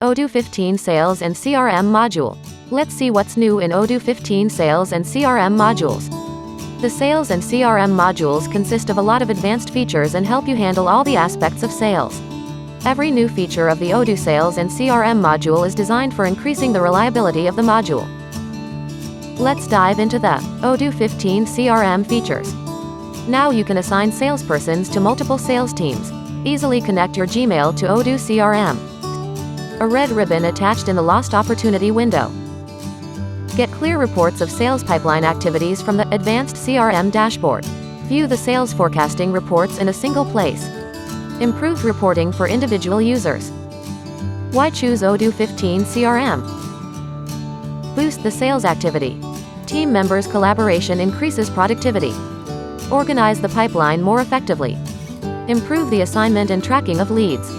Odoo 15 Sales and CRM Module. Let's see what's new in Odoo 15 Sales and CRM Modules. The Sales and CRM Modules consist of a lot of advanced features and help you handle all the aspects of sales. Every new feature of the Odoo Sales and CRM module is designed for increasing the reliability of the module. Let's dive into the Odoo 15 CRM features. Now you can assign salespersons to multiple sales teams. Easily connect your Gmail to Odoo CRM. A red ribbon attached in the Lost Opportunity window. Get clear reports of sales pipeline activities from the Advanced CRM dashboard. View the sales forecasting reports in a single place. Improved reporting for individual users. Why choose Odoo 15 CRM? Boost the sales activity. Team members' collaboration increases productivity. Organize the pipeline more effectively. Improve the assignment and tracking of leads.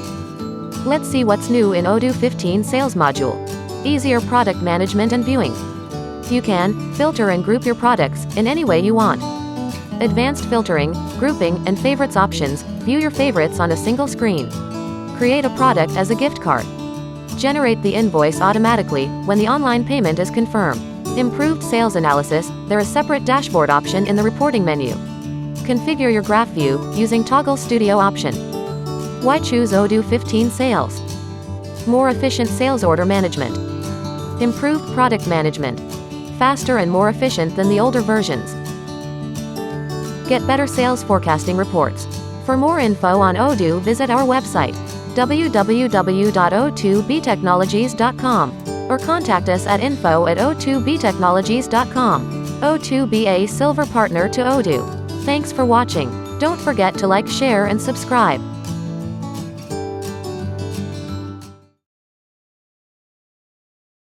Let's see what's new in Odoo 15 Sales Module. Easier product management and viewing. You can filter and group your products in any way you want. Advanced filtering, grouping, and favorites options. View your favorites on a single screen. Create a product as a gift card. Generate the invoice automatically when the online payment is confirmed. Improved sales analysis. There is a separate dashboard option in the reporting menu. Configure your graph view using Toggle Studio option. Why choose Odoo 15 Sales? More efficient sales order management. Improved product management. Faster and more efficient than the older versions. Get better sales forecasting reports. For more info on Odoo, visit our website www.o2btechnologies.com or contact us at info@o2btechnologies.com. O2B a Silver Partner to Odoo. Thanks for watching. Don't forget to like, share, and subscribe.